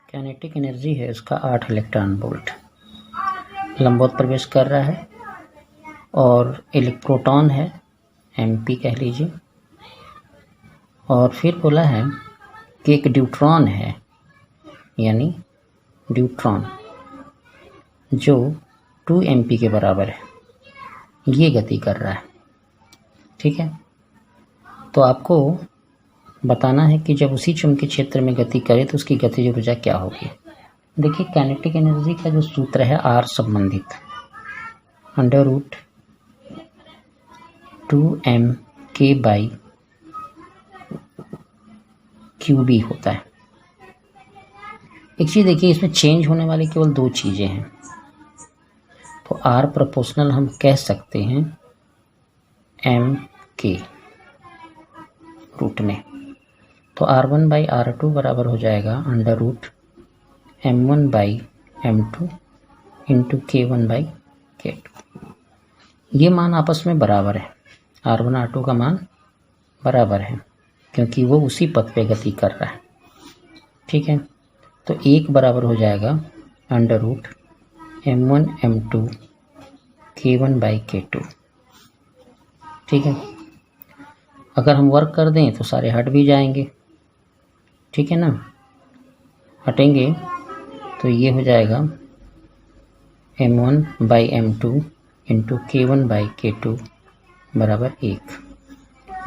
Kinetic energy है उसका 8 electron volt लंबवत प्रवेश कर रहा है और प्रोटॉन है MP कह लीजिए। और फिर बोला है कि एक ड्यूट्रॉन है यानी ड्यूट्रॉन जो 2 MP के बराबर है, ये गति कर रहा है। ठीक है, तो आपको बताना है कि जब उसी चुंबकीय क्षेत्र में गति करे तो उसकी गतिज ऊर्जा क्या होगी। देखिए काइनेटिक एनर्जी का जो सूत्र है R संबंधित √2mk/qb होता है। एक चीज़ देखिए, इसमें चेंज होने वाली केवल 2 चीज़ें हैं। तो R प्रोपोर्शनल हम कह सकते हैं mk रूट में, तो R1/R2 बराबर हो जाएगा √m1/m2 इंटू k1/k2। ये मान आपस में बराबर है, R1 R2 का मान बराबर है क्योंकि वो उसी पथ पे गति कर रहा है। ठीक है, तो एक बराबर हो जाएगा √m1 m2 k1/k2। ठीक है, अगर हम वर्क कर दें तो सारे हट भी जाएंगे। ठीक है ना, हटेंगे तो ये हो जाएगा m1/m2 इंटू k1/k2 बराबर 1।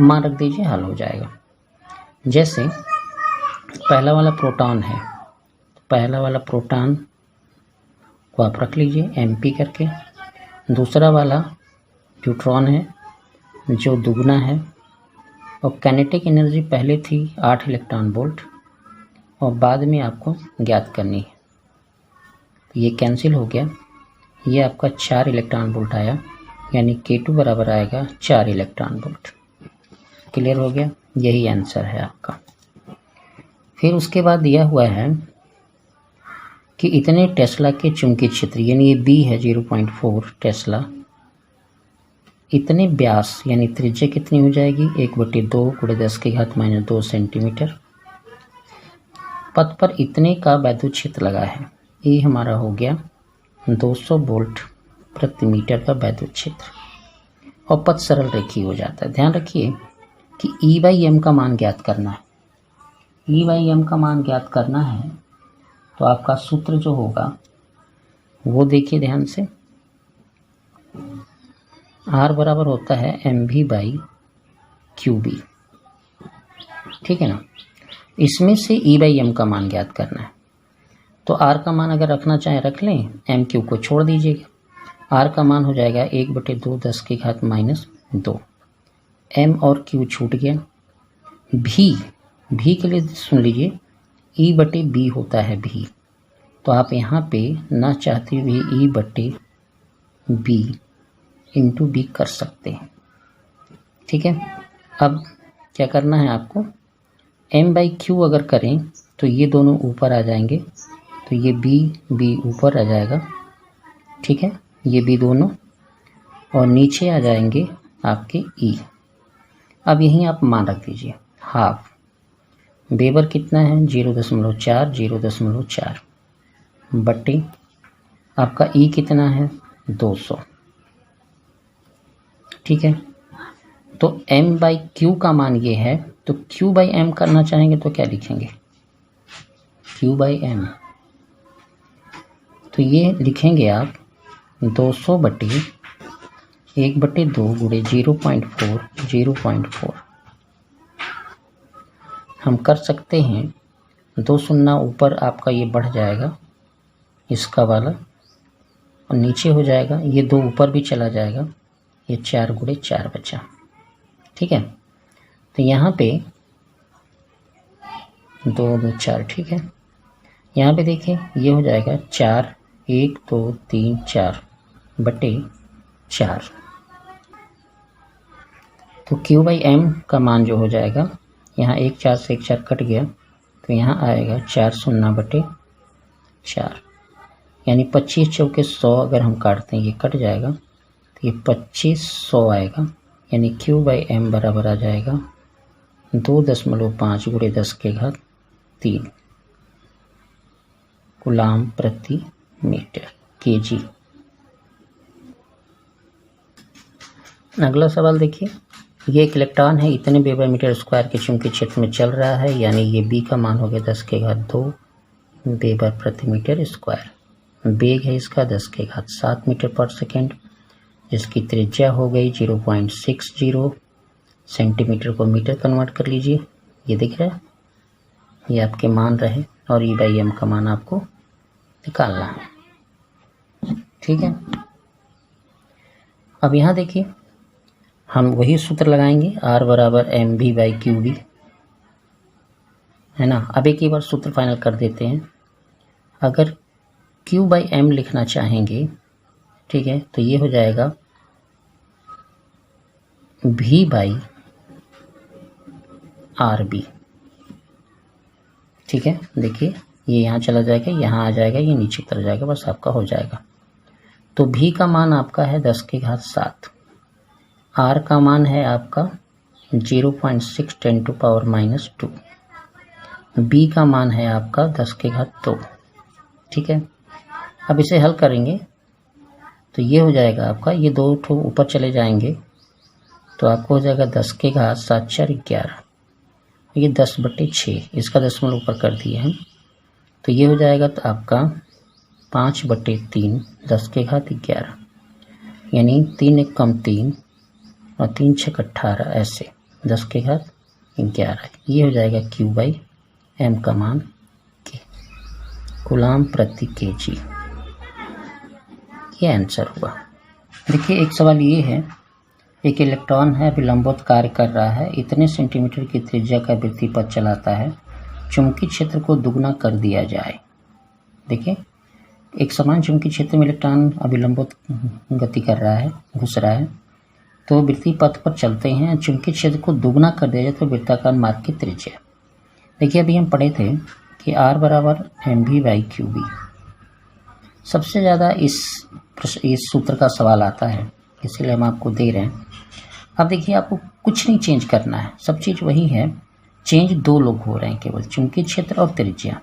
मान रख दीजिए, हल हो जाएगा। जैसे पहला वाला प्रोटॉन है, पहला वाला प्रोटॉन को आप रख लीजिए MP करके। दूसरा वाला न्यूट्रॉन है जो दुगना है और काइनेटिक एनर्जी पहले थी 8 इलेक्ट्रॉन वोल्ट और बाद में आपको ज्ञात करनी है। तो ये कैंसिल हो गया, ये आपका 4 इलेक्ट्रॉन वोल्ट आया, यानी K2 बराबर आएगा 4 इलेक्ट्रॉन वोल्ट। क्लियर हो गया, यही आंसर है आपका। फिर उसके बाद दिया हुआ है कि इतने टेस्ला के चुंबकीय क्षेत्र, यानी ये B है 0.4 टेस्ला, इतने व्यास यानी त्रिज्या कितनी हो जाएगी 1/2 × 10⁻² सेंटीमीटर। पथ पर इतने का वैद्युत क्षेत्र लगा है, ये हमारा हो गया 200 वोल्ट प्रति मीटर का वैद्युत क्षेत्र और पथ सरल रेखीय हो जाता है। ध्यान रखिए कि E/m का मान ज्ञात करना है। E/m का मान ज्ञात करना है तो आपका सूत्र जो होगा वो देखिए ध्यान से, R बराबर होता है mv/qb। ठीक है ना, इसमें से E/m का मान ज्ञात करना है। तो R का मान अगर रखना चाहें रख लें, mq को छोड़ दीजिएगा। R का मान हो जाएगा 1/2 10⁻²। m और q छूट गया। भी के लिए सुन लीजिए, E/b होता है भी, तो आप यहाँ पे ना चाहते हुए E/b इंटू b कर सकते हैं। ठीक है, अब क्या करना है आपको, m/q अगर करें तो ये दोनों ऊपर आ जाएंगे, तो ये b ऊपर आ जाएगा। ठीक है, ये b दोनों और नीचे आ जाएंगे आपके E। अब यहीं आप मान रख दीजिए, हाफ वेबर कितना है 0.4 बट्टे आपका E कितना है 200। ठीक है, तो m/q का मान ये है, तो q/m करना चाहेंगे तो क्या लिखेंगे, q/m, तो ये लिखेंगे आप 200 बटे 1/2 × 0.4। हम कर सकते हैं 2 शून्य ऊपर आपका ये बढ़ जाएगा इसका वाला और नीचे हो जाएगा, ये 2 ऊपर भी चला जाएगा, ये 4 × 4 बचा। ठीक है, तो यहाँ पे 2 2 4। ठीक है, यहाँ पे देखिए ये हो जाएगा 4 1 2 3 4 बटे 4। तो q/m का मान जो हो जाएगा, यहाँ 1 4 से 1 4 कट गया, तो यहाँ आएगा 4 शून्य बटे 4, यानी 25 चौके 100 अगर हम काटते हैं ये कट जाएगा, तो ये 2500 आएगा, यानी q/m बराबर आ जाएगा 2.5 × 10⁻³ कूलाम प्रति मीटर kg। अगला सवाल देखिए, ये एक इलेक्ट्रॉन है, इतने वेबर मीटर स्क्वायर के चुंबकीय क्षेत्र में चल रहा है, यानी ये b का मान हो गया 10⁻2 वेबर प्रति मीटर स्क्वायर। वेग है इसका 10�7 मीटर पर सेकेंड, जिसकी त्रिज्या हो गई 0.60 सेंटीमीटर को मीटर कन्वर्ट कर लीजिए। ये दिख रहा है, ये आपके मान रहे और E/m का मान आपको निकालना है। ठीक है, अब यहाँ देखिए हम वही सूत्र लगाएंगे, R बराबर mv/qb, है ना। अब एक ही बार सूत्र फाइनल कर देते हैं। अगर q/m लिखना चाहेंगे, ठीक है, तो ये हो जाएगा v/rb। ठीक है, देखिए ये यहाँ चला जाएगा, यहाँ आ जाएगा, ये नीचे उतर जाएगा, बस आपका हो जाएगा। तो v का मान आपका है 10�7, r का मान है आपका 0.6 × 10⁻², b का मान है आपका 10⁻²। ठीक है, अब इसे हल करेंगे तो ये हो जाएगा आपका, ये दो ठो ऊपर चले जाएंगे तो आपको हो जाएगा 10⁻7 × 11, ये 10/6, इसका दशमलव ऊपर कर दिए हैं, तो ये हो जाएगा तो आपका 5/3 10⁻11, यानी 3 × 1 = 3 और 3 × 6 = 18, ऐसे 10⁻11। ये हो जाएगा q/m का मान कूलाम प्रति kg। ये आंसर हुआ। देखिए एक सवाल ये है, एक इलेक्ट्रॉन है, विलंबवत कार्य कर रहा है, इतने सेंटीमीटर की त्रिज्या का वृत्तीय पथ चलाता है, चुंबकीय क्षेत्र को दुगना कर दिया जाए। देखिए एक समान चुंबकीय क्षेत्र में इलेक्ट्रॉन अविलंबित गति कर रहा है, घुस रहा है, तो वृत्तीय पथ पर चलते हैं, चुंबकीय क्षेत्र को दुगना कर दिया जाए तो वृत्ताकार मार्ग की त्रिज्या। देखिए अभी हम पढ़े थे कि R बराबर mv/qb। सबसे ज़्यादा इस सूत्र का सवाल आता है, इसलिए हम आपको दे रहे हैं। अब देखिए आपको कुछ नहीं चेंज करना है, सब चीज़ वही है, चेंज दो लोग हो रहे हैं केवल, चुंबकीय क्षेत्र और त्रिज्या।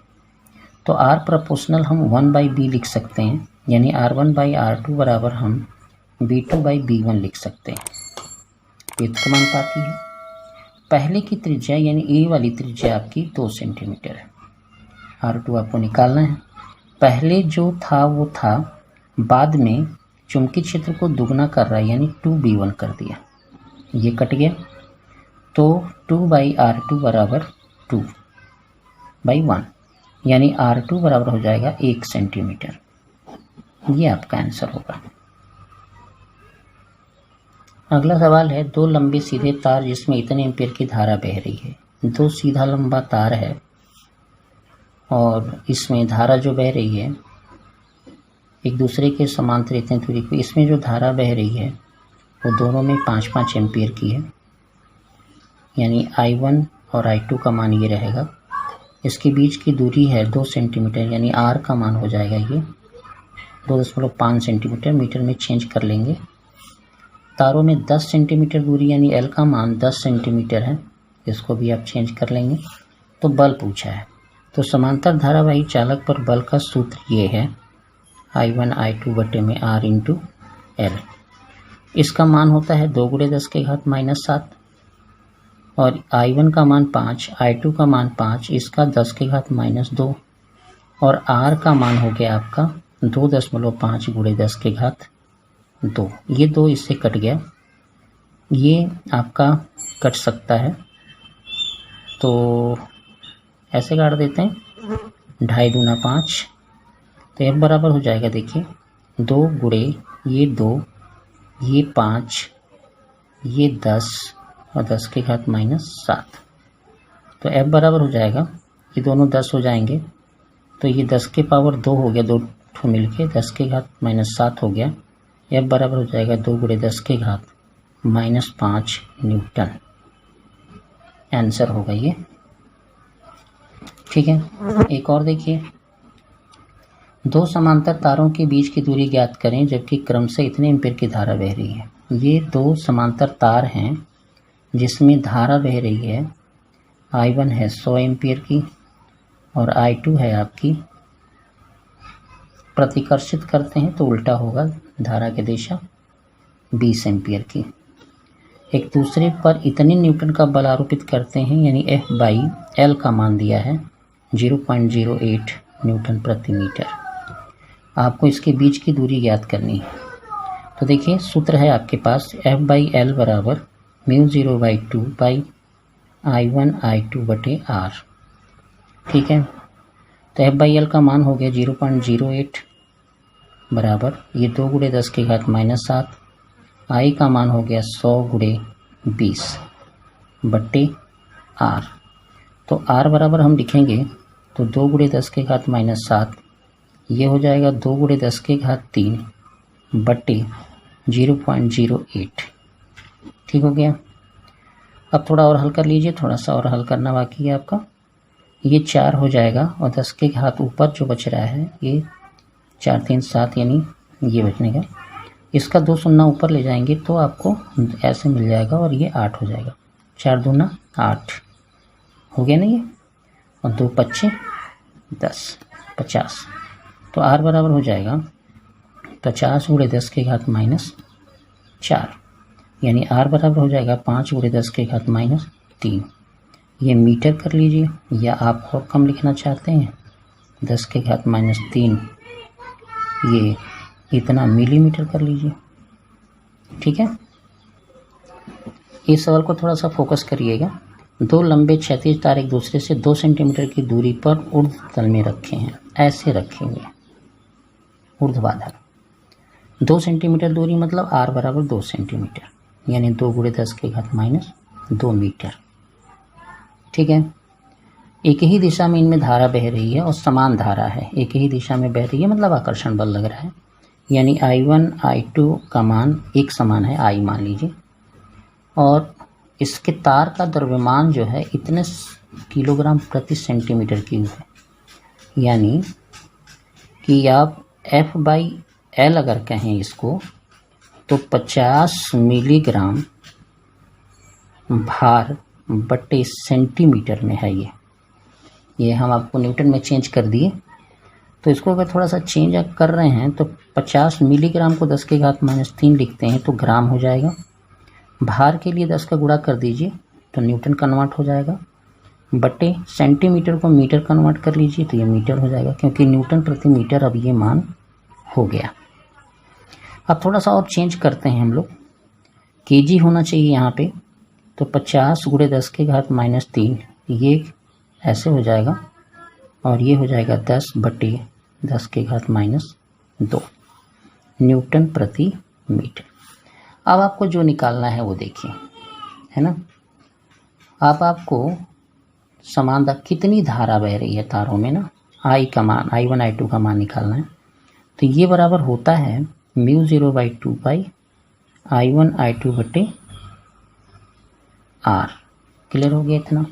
तो R प्रोपोर्शनल हम 1/b लिख सकते हैं, यानी R1/R2 बराबर हम B2/B1 लिख सकते हैं। ये तो समानुपाती है। पहले की त्रिज्या यानी A वाली त्रिज्या आपकी 2 सेंटीमीटर है, R2 आपको निकालना है। पहले जो था वो था, बाद में चुंबकीय क्षेत्र को दुगना कर रहा है, यानी 2b1 कर दिया, ये कट गया, तो 2/R2 बराबर 2/1, यानी R2 बराबर हो जाएगा 1 सेंटीमीटर। ये आपका आंसर होगा। अगला सवाल है, दो लंबे सीधे तार जिसमें इतने एम्पीयर की धारा बह रही है। दो सीधा लंबा तार है और इसमें धारा जो बह रही है एक दूसरे के समांतर इतनी दूरी पे, इसमें जो धारा बह रही है वो दोनों में 5-5 एम्पीयर की है, यानी I1 और I2 का मान ये रहेगा। इसके बीच की दूरी है 2 सेंटीमीटर, यानी R का मान हो जाएगा ये 2.5 सेंटीमीटर, मीटर में चेंज कर लेंगे। तारों में 10 सेंटीमीटर दूरी यानी L का मान 10 सेंटीमीटर है, इसको भी आप चेंज कर लेंगे। तो बल पूछा है, तो समांतर धारावाही चालक पर बल का सूत्र ये है I1 I2 बटे में R इंटू L। इसका मान होता है 2 × 10⁻⁻7 और I1 का मान 5, I2 का मान 5, इसका 10⁻⁻2 और R का मान हो गया आपका 2.5 × 10⁻2। ये 2 इससे कट गया, ये आपका कट सकता है, तो ऐसे काट देते हैं, 2.5 दूना 5, तो F बराबर हो जाएगा, देखिए 2 × ये 2, ये 5, ये 10 और 10⁻⁻7, तो F बराबर हो जाएगा, ये दोनों 10 हो जाएंगे, तो ये 10 की पावर 2 हो गया, 2 ठो मिलके 10⁻⁻7 हो गया। F बराबर हो जाएगा 2 × 10⁻⁻5 न्यूटन। आंसर होगा ये। ठीक है, एक और देखिए, दो समांतर तारों के बीच की दूरी ज्ञात करें जबकि क्रम से इतने एम्पीयर की धारा बह रही है। ये दो समांतर तार हैं जिसमें धारा बह रही है, I1 है 100 एम्पीयर की और I2 है आपकी प्रतिकर्षित करते हैं तो उल्टा होगा धारा की दिशा 20 एम्पियर की। एक दूसरे पर इतने न्यूटन का बल आरोपित करते हैं, यानी F/L का मान दिया है 0.08 न्यूटन प्रति मीटर। आपको इसके बीच की दूरी ज्ञात करनी है। तो देखिए सूत्र है आपके पास F/L बराबर μ0/2 बाई I1I2/R। ठीक है, तो F/L का मान हो गया 0.08 बराबर ये 2 × 10⁻⁷, I का मान हो गया 100 × 20/R। तो R बराबर हम लिखेंगे तो 2 × 10⁻⁷, ये हो जाएगा 2 × 10⁻3/0.08। ठीक हो गया। अब थोड़ा और हल कर लीजिए, थोड़ा सा और हल करना बाकी है आपका। ये 4 हो जाएगा और 10 के घात ऊपर जो बच रहा है ये 4 3 7, यानी ये बचने का, इसका 2 शून्य ऊपर ले जाएंगे तो आपको ऐसे मिल जाएगा और ये 8 हो जाएगा। 4 दूना 8 हो गया ना ये, और 2 पच्चे 10, 50। तो R बराबर हो जाएगा 50 × 10⁻⁴, यानी R बराबर हो जाएगा 5 × 10⁻³ ये मीटर कर लीजिए, या आप और कम लिखना चाहते हैं 10⁻³ ये इतना मिलीमीटर कर लीजिए। ठीक है, इस सवाल को थोड़ा सा फोकस करिएगा। 2 लंबे क्षैतिज तार एक दूसरे से 2 सेंटीमीटर की दूरी पर ऊर्ध्व तल में रखे हैं। ऐसे रखेंगे ऊर्ध्वाधर। 2 सेंटीमीटर दूरी मतलब R बराबर 2 सेंटीमीटर, यानी 2 × 10⁻² मीटर। ठीक है, एक ही दिशा में इनमें धारा बह रही है और समान धारा है, एक ही दिशा में बह रही है मतलब आकर्षण बल लग रहा है, यानी I1 I2 का मान एक समान है, I मान लीजिए, और इसके तार का द्रव्यमान जो है इतने किलोग्राम प्रति सेंटीमीटर क्यूब है, यानी कि आप F/L अगर कहें इसको तो 50 मिलीग्राम भार बटे सेंटीमीटर में है। ये हम आपको न्यूटन में चेंज कर दिए, तो इसको अगर थोड़ा सा चेंज कर रहे हैं तो 50 मिलीग्राम को 10⁻³ लिखते हैं तो ग्राम हो जाएगा। भार के लिए 10 का गुणा कर दीजिए तो न्यूटन कन्वर्ट हो जाएगा, बटे सेंटीमीटर को मीटर कन्वर्ट कर लीजिए तो ये मीटर हो जाएगा, क्योंकि न्यूटन प्रति मीटर अब ये मान हो गया। अब थोड़ा सा और चेंज करते हैं हम लोग, केजी होना चाहिए यहाँ पे, तो 50 × 10⁻³ ये ऐसे हो जाएगा, और ये हो जाएगा 10/10⁻² न्यूटन प्रति मीटर। अब आपको जो निकालना है वो देखिए, है ना। अब आपको समान कितनी धारा बह रही है तारों में ना, I का मान I1 I2 का मान निकालना है, तो ये बराबर होता है μ0/2 बाई I1 I2/R। क्लियर हो गया इतना।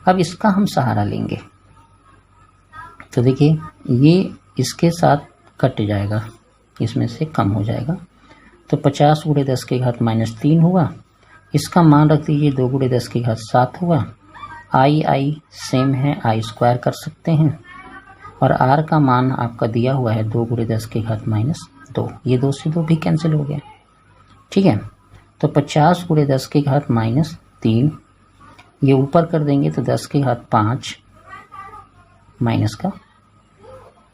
अब इसका हम सहारा लेंगे, तो देखिए ये इसके साथ कट जाएगा, इसमें से कम हो जाएगा, तो 50 × 10⁻³ हुआ, इसका मान रख दीजिए 2 × 10⁷ हुआ, I सेम है, I² कर सकते हैं, और R का मान आपका दिया हुआ है 2 × 10⁻², ये 2 से 2 भी कैंसिल हो गया। ठीक है, तो 50 × 10⁻³ ये ऊपर कर देंगे तो 10⁵ माइनस का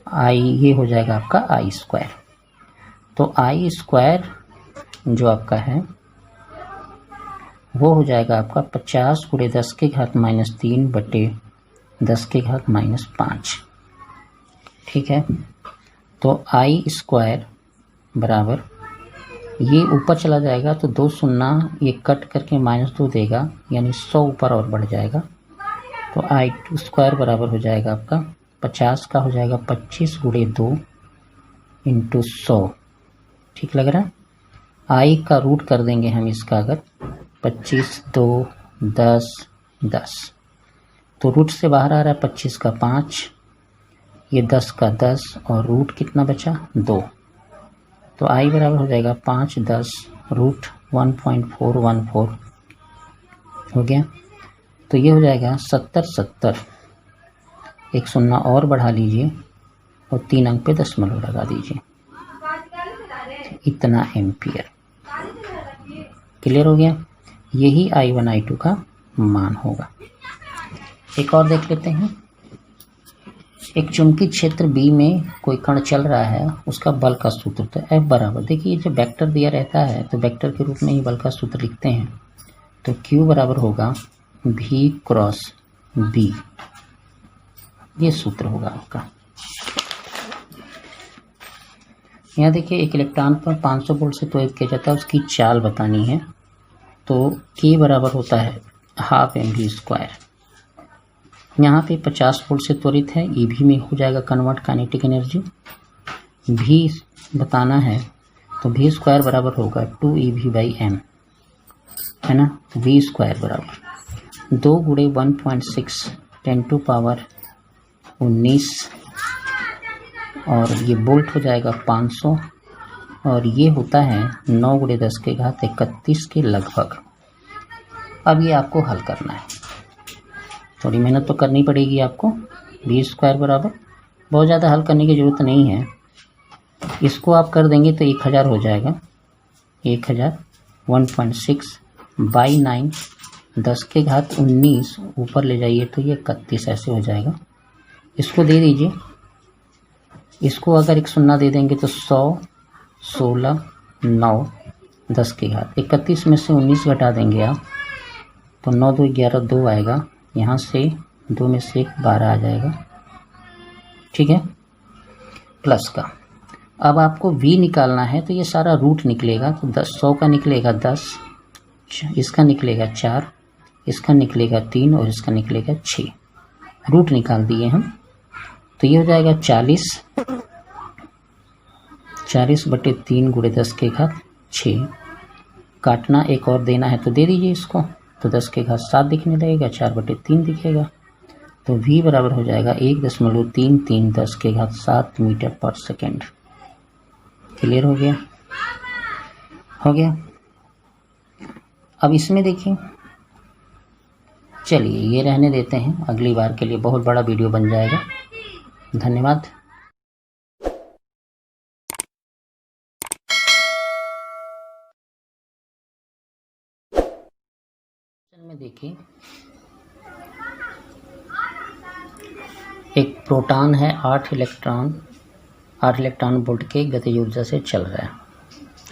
I, ये हो जाएगा आपका I²। तो I² जो आपका है वो हो जाएगा आपका 50 × 10⁻³ बटे 10⁻5। ठीक है, तो I² बराबर ये ऊपर चला जाएगा तो 2 शून्य ये कट करके -2 देगा, यानी 100 ऊपर और बढ़ जाएगा, तो I² बराबर हो जाएगा आपका 50 का हो जाएगा 25 × 2 × 100। ठीक लग रहा है। I का रूट कर देंगे हम इसका, अगर 25 2 10 10, तो रूट से बाहर आ रहा है 25 का 5, ये 10 का 10, और रूट कितना बचा 2, तो I बराबर हो जाएगा 5 10 रूट 1.414 हो गया। तो ये हो जाएगा 70 70, एक शून्य और बढ़ा लीजिए और 3 अंक पे दशमलव लगा दीजिए, इतना एम्पियर। क्लियर हो गया? यही I1 I2 का मान होगा। एक और देख लेते हैं। एक चुंबकीय क्षेत्र B में कोई कण चल रहा है, उसका बल का सूत्र तो F बराबर, देखिए जब वेक्टर दिया रहता है तो वेक्टर के रूप में ही बल का सूत्र लिखते हैं, तो Q बराबर होगा V क्रॉस B, ये सूत्र होगा आपका। यहाँ देखिए एक इलेक्ट्रॉन पर 500 वोल्ट से त्वरित किया जाता है, उसकी चाल बतानी है, तो K बराबर होता है हाफ mv²। यहाँ पे 50 वोल्ट से त्वरित है, EV में हो जाएगा कन्वर्ट काइनेटिक एनर्जी। V बताना है तो v² बराबर होगा 2ev/m, है ना। v² बराबर 2 गुणे 1.6 10⁻19 और ये वोल्ट हो जाएगा 500 और ये होता है 9 गुणे 10⁻31 के लगभग। अब ये आपको हल करना है, थोड़ी मेहनत तो करनी पड़ेगी आपको। v² बराबर, बहुत ज़्यादा हल करने की ज़रूरत नहीं है, इसको आप कर देंगे तो 1000 हो जाएगा। 1000 1.6/9 10⁻19 ऊपर ले जाइए तो ये 31 ऐसे हो जाएगा। इसको दे दीजिए, इसको अगर एक शून्य दे देंगे तो 100 16 9 10⁻31 में से 19 घटा देंगे आप तो 9 2 11 2 आएगा, यहाँ से 2 में से 1 12 आ जाएगा, ठीक है, प्लस का। अब आपको V निकालना है तो ये सारा रूट निकलेगा, तो 100 का निकलेगा 10, इसका निकलेगा 4, इसका निकलेगा 3 और इसका निकलेगा 6। रूट निकाल दिए हम, तो ये हो जाएगा 40/3 गुणे 10⁻6। काटना एक और देना है तो दे दीजिए इसको, तो 10⁻7 दिखने लगेगा, 4/3 दिखेगा, तो V बराबर हो जाएगा 1.33 10⁻7 मीटर पर सेकेंड। क्लियर हो गया? हो गया। अब इसमें देखिए, चलिए ये रहने देते हैं, अगली बार के लिए बहुत बड़ा वीडियो बन जाएगा। धन्यवाद। में देखिए एक प्रोटॉन है, 8 इलेक्ट्रॉन वोल्ट के गतिज ऊर्जा से चल रहा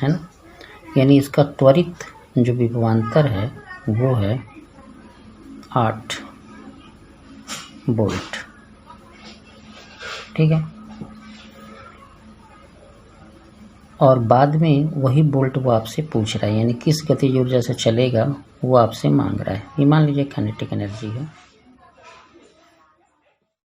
है ना। यानी इसका त्वरित जो विभवांतर है वो है 8 वोल्ट, ठीक है। और बाद में वही वोल्ट वो आपसे पूछ रहा है, यानी किस गतिज ऊर्जा से चलेगा वो आपसे मांग रहा है। ये मान लीजिए काइनेटिक एनर्जी है।